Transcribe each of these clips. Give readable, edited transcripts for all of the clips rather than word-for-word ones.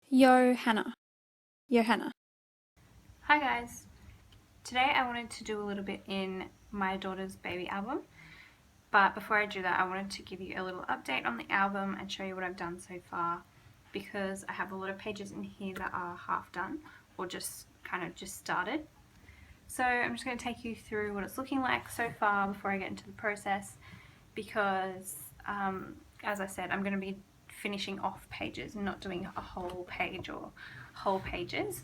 Johanna. Hi guys, today I wanted to do a little bit in my daughter's baby album, but before I do that I wanted to give you a little update on the album and show you what I've done so far, because I have a lot of pages in here that are half done or just started. So I'm just going to take you through what it's looking like so far before I get into the process, because as I said, I'm going to be finishing off pages and not doing a whole page or whole pages.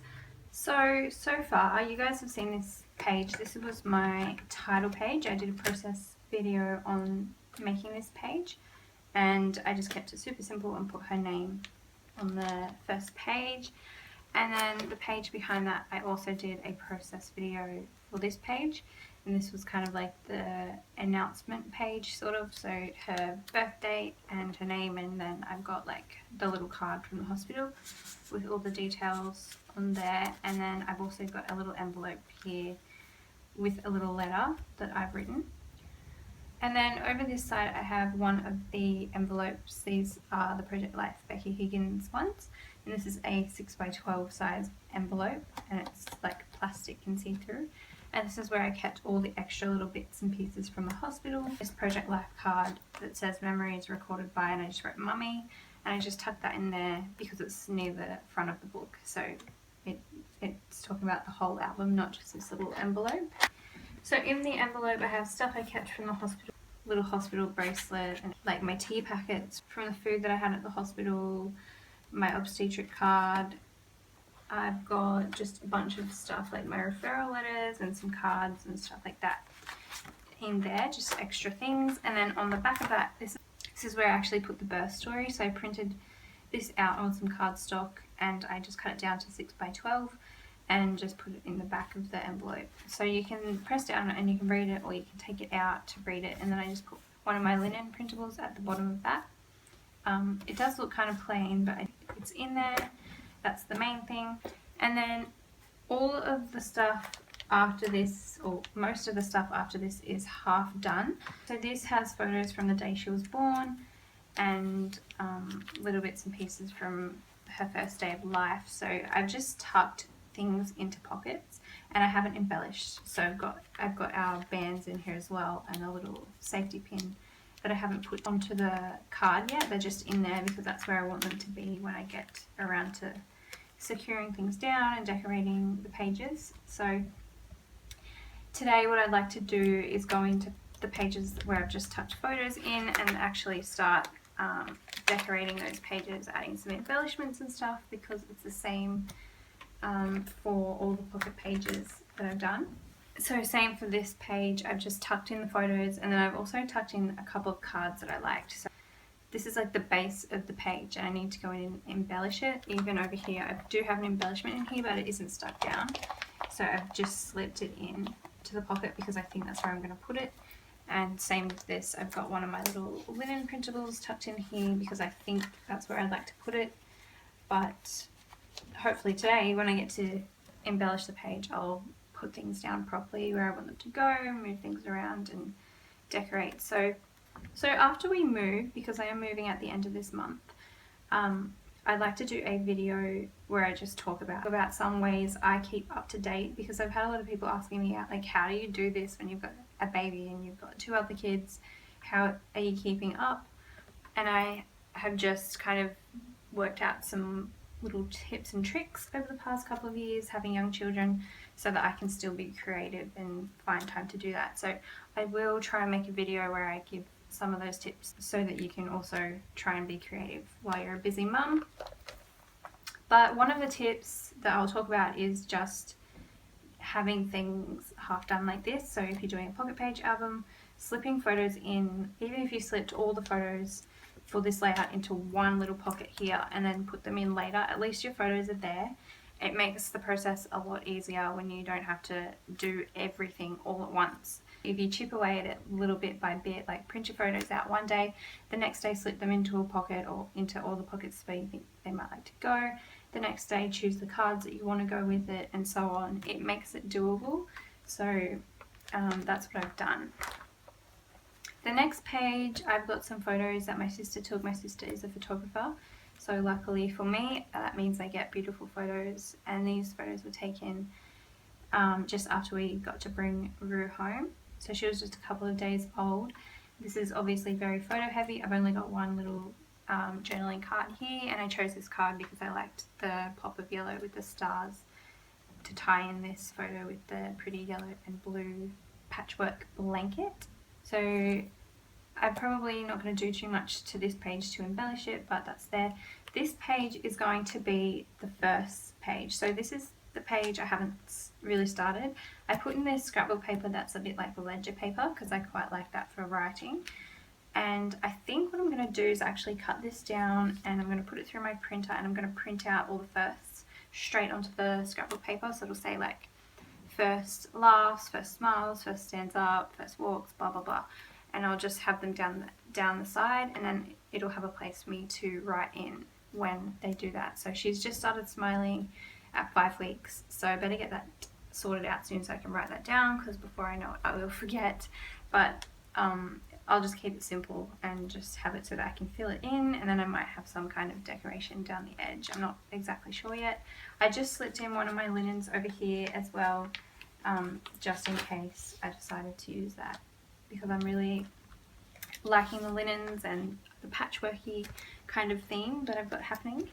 So far you guys have seen this page. This was my title page. I did a process video on making this page, and I just kept it super simple and put her name on the first page. And then the page behind that, I also did a process video for this page, and this was kind of like the announcement page sort of, so her birth date and her name, and then I've got like the little card from the hospital with all the details on there. And then I've also got a little envelope here with a little letter that I've written. And then over this side I have one of the envelopes. These are the Project Life Becky Higgins ones, and this is a 6x12 size envelope, and it's like plastic and see-through. And this is where I kept all the extra little bits and pieces from the hospital. This Project Life card that says memories recorded by, and I just wrote mummy, and I just tucked that in there because it's near the front of the book, so it's talking about the whole album, not just this little envelope. So in the envelope I have stuff I kept from the hospital, little hospital bracelet, and like my tea packets from the food that I had at the hospital, my obstetric card. I've got just a bunch of stuff like my referral letters and some cards and stuff like that in there, just extra things. And then on the back of that, this is where I actually put the birth story. So I printed this out on some cardstock and I just cut it down to 6x12 and just put it in the back of the envelope. So you can press down and you can read it, or you can take it out to read it. And then I just put one of my linen printables at the bottom of that. It does look kind of plain, but it's in there. That's the main thing. And then all of the stuff after this, or most of the stuff after this, is half done. So this has photos from the day she was born and little bits and pieces from her first day of life. So I've just tucked things into pockets and I haven't embellished. So I've got our bands in here as well, and a little safety pin that I haven't put onto the card yet. They're just in there because that's where I want them to be when I get around to securing things down and decorating the pages. So today what I'd like to do is go into the pages where I've just tucked photos in and actually start decorating those pages, adding some embellishments and stuff, because it's the same for all the pocket pages that I've done. So same for this page, I've just tucked in the photos, and then I've also tucked in a couple of cards that I liked. So this is like the base of the page, and I need to go in and embellish it. Even over here, I do have an embellishment in here, but it isn't stuck down. So I've just slipped it in to the pocket because I think that's where I'm going to put it. And same with this, I've got one of my little linen printables tucked in here because I think that's where I'd like to put it. But hopefully today, when I get to embellish the page, I'll put things down properly where I want them to go, move things around and decorate. So after we move, because I am moving at the end of this month, I'd like to do a video where I just talk about some ways I keep up to date, because I've had a lot of people asking me out, like, how do you do this when you've got a baby and you've got 2 other kids? How are you keeping up? And I have just kind of worked out some little tips and tricks over the past couple of years having young children, so that I can still be creative and find time to do that. So I will try and make a video where I give some of those tips so that you can also try and be creative while you're a busy mum. But one of the tips that I'll talk about is just having things half done like this. So if you're doing a pocket page album, slipping photos in, even if you slipped all the photos for this layout into one little pocket here and then put them in later, at least your photos are there. It makes the process a lot easier when you don't have to do everything all at once. If you chip away at it little bit by bit, like print your photos out one day, the next day slip them into a pocket or into all the pockets where you think they might like to go. The next day choose the cards that you want to go with it, and so on. It makes it doable. So that's what I've done. The next page, I've got some photos that my sister took. My sister is a photographer, So luckily for me, that means I get beautiful photos, and these photos were taken just after we got to bring Rue home. So she was just a couple of days old. This is obviously very photo heavy. I've only got one little journaling card here, and I chose this card because I liked the pop of yellow with the stars to tie in this photo with the pretty yellow and blue patchwork blanket. So I'm probably not going to do too much to this page to embellish it, but that's there. This page is going to be the first page. So this is the page I haven't really started. I put in this scrapbook paper that's a bit like ledger paper because I quite like that for writing. And I think what I'm going to do is actually cut this down, and I'm going to put it through my printer, and I'm going to print out all the firsts straight onto the scrapbook paper. So it'll say like first laughs, first smiles, first stands up, first walks, blah blah blah. And I'll just have them down the side, and then it'll have a place for me to write in when they do that. So she's just started smiling at 5 weeks, so I better get that sorted out soon so I can write that down, because before I know it I will forget. But I'll just keep it simple and just have it so that I can fill it in, and then I might have some kind of decoration down the edge. I'm not exactly sure yet. I just slipped in one of my linens over here as well, just in case I decided to use that, because I'm really liking the linens and the patchworky kind of theme that I've got happening.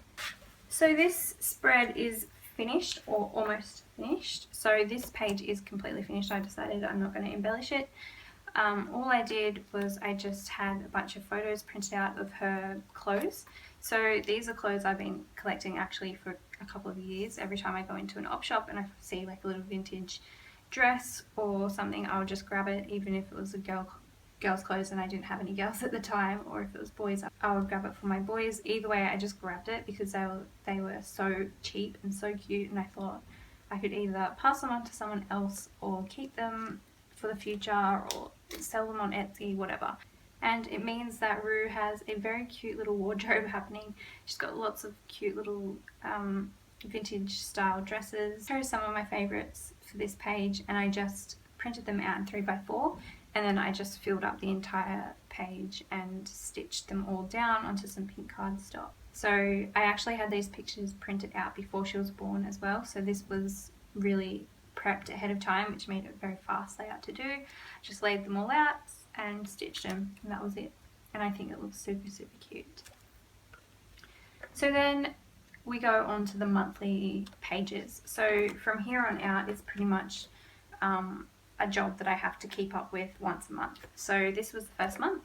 So this spread is finished, or almost finished. So this page is completely finished. I decided I'm not going to embellish it. All I did was I just had a bunch of photos printed out of her clothes. So these are clothes I've been collecting actually for a couple of years. Every time I go into an op shop and I see like a little vintage dress or something, I'll just grab it, even if it was a girl's clothes and I didn't have any girls at the time, or if it was boys, I would grab it for my boys. Either way, I just grabbed it because they were so cheap and so cute, and I thought I could either pass them on to someone else or keep them for the future or sell them on Etsy, whatever. And it means that Rue has a very cute little wardrobe happening. She's got lots of cute little vintage style dresses. Here are some of my favorites for this page, and I just printed them out in 3x4, and then I just filled up the entire page and stitched them all down onto some pink cardstock. So I actually had these pictures printed out before she was born as well, so this was really prepped ahead of time, which made it a very fast layout to do. Just laid them all out and stitched them, and that was it. And I think it looks super cute. So then we go on to the monthly pages. So from here on out it's pretty much a job that I have to keep up with once a month. So this was the first month.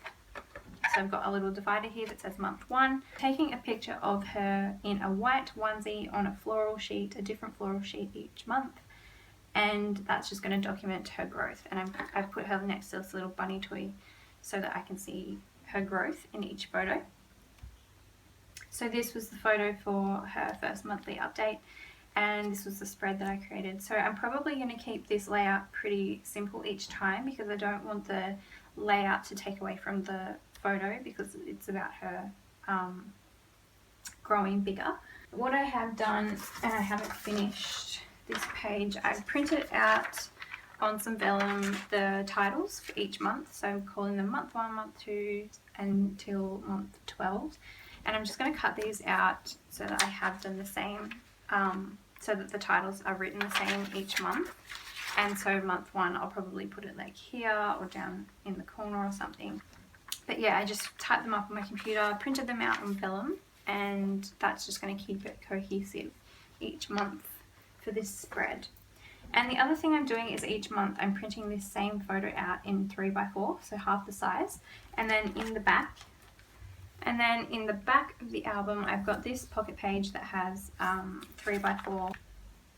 So I've got a little divider here that says month 1. Taking a picture of her in a white onesie on a floral sheet, a different floral sheet each month. And that's just going to document her growth. And I've put her next to this little bunny toy so that I can see her growth in each photo. So this was the photo for her first monthly update, and this was the spread that I created. So I'm probably going to keep this layout pretty simple each time, because I don't want the layout to take away from the photo, because it's about her growing bigger. What I have done, and I haven't finished this page, I've printed out on some vellum the titles for each month. So I'm calling them month 1, month 2 until month 12. And I'm just going to cut these out so that I have them the same, so that the titles are written the same each month. And so month 1 I'll probably put it like here or down in the corner or something. But yeah, I just typed them up on my computer, printed them out on vellum, and that's just going to keep it cohesive each month for this spread. And the other thing I'm doing is each month I'm printing this same photo out in 3x4, so half the size, and then in the back. And then in the back of the album I've got this pocket page that has 3x4.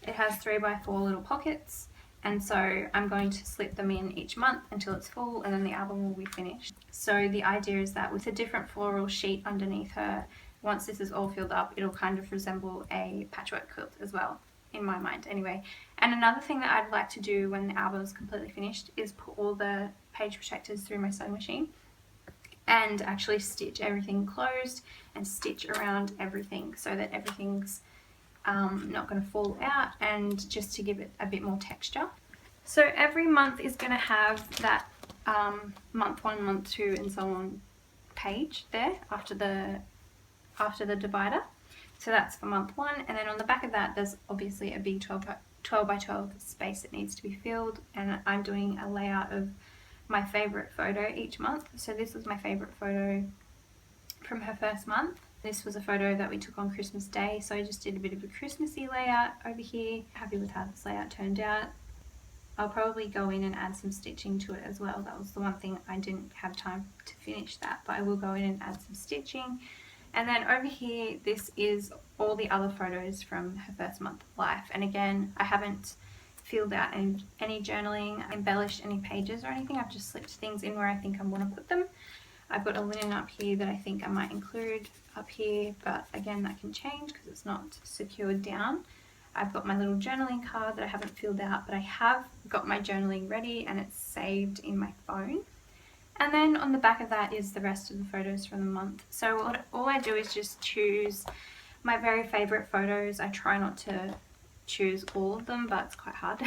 It has 3x4 little pockets, and so I'm going to slip them in each month until it's full, and then the album will be finished. So the idea is that with a different floral sheet underneath her, once this is all filled up, it'll kind of resemble a patchwork quilt as well, in my mind anyway. And another thing that I'd like to do when the album is completely finished is put all the page protectors through my sewing machine and actually stitch everything closed and stitch around everything so that everything's not going to fall out, and just to give it a bit more texture. So every month is going to have that month 1, month 2 and so on page there after the after the divider. So that's for month 1, and then on the back of that there's obviously a big 12 by 12 space that needs to be filled, and I'm doing a layout of my favourite photo each month. So this was my favourite photo from her first month. This was a photo that we took on Christmas Day, so I just did a bit of a Christmassy layout over here. Happy with how this layout turned out. I'll probably go in and add some stitching to it as well. That was the one thing I didn't have time to finish that, but I will go in and add some stitching. And then over here, this is all the other photos from her first month of life. And again, I haven't filled out any journaling, embellished any pages or anything. I've just slipped things in where I think I want to put them. I've got a linen up here that I think I might include up here, but again, that can change because it's not secured down. I've got my little journaling card that I haven't filled out, but I have got my journaling ready and it's saved in my phone. And then on the back of that is the rest of the photos from the month. So all I do is just choose my very favorite photos. I try not to choose all of them, but it's quite hard.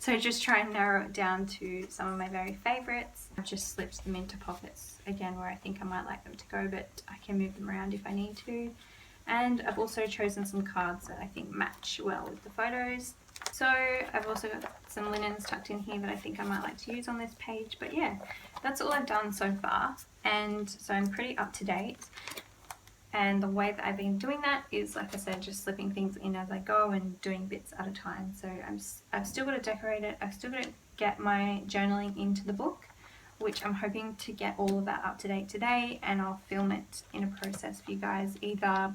So just try and narrow it down to some of my very favorites. I've just slipped them into pockets again where I think I might like them to go, but I can move them around if I need to. And I've also chosen some cards that I think match well with the photos. So I've also got some linens tucked in here that I think I might like to use on this page. But yeah, that's all I've done so far, and so I'm pretty up to date. And the way that I've been doing that is, like I said, just slipping things in as I go and doing bits at a time. So I've still got to decorate it. I've still got to get my journaling into the book, which I'm hoping to get all of that up to date today, and I'll film it in a process for you guys, either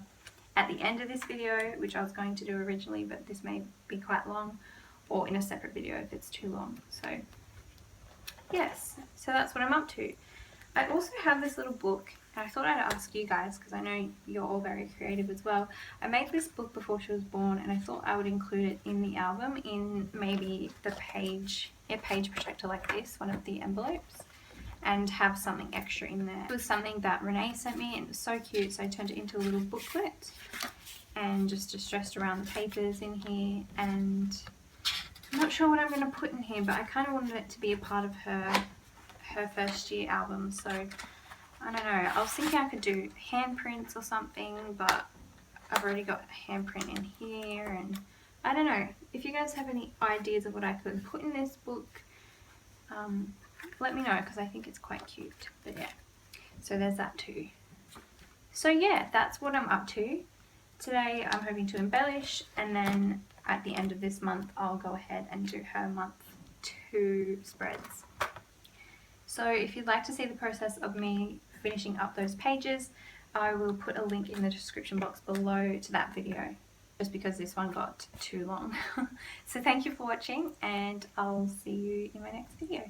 at the end of this video, which I was going to do originally, but this may be quite long, or in a separate video if it's too long. So yes, so that's what I'm up to. I also have this little book, and I thought I'd ask you guys, because I know you're all very creative as well. I made this book before she was born, and I thought I would include it in the album in maybe a page protector like this, one of the envelopes, and have something extra in there. It was something that Renee sent me, and it was so cute, so I turned it into a little booklet and just distressed around the papers in here. And I'm not sure what I'm going to put in here, but I kind of wanted it to be a part of her first year album, so I don't know. I was thinking I could do handprints or something, but I've already got a handprint in here, and I don't know. If you guys have any ideas of what I could put in this book, let me know, because I think it's quite cute. But yeah, so there's that too. So yeah, that's what I'm up to. Today I'm hoping to embellish, and then at the end of this month I'll go ahead and do her month 2 spreads. So if you'd like to see the process of me finishing up those pages, I will put a link in the description box below to that video, just because this one got too long. So thank you for watching, and I'll see you in my next video.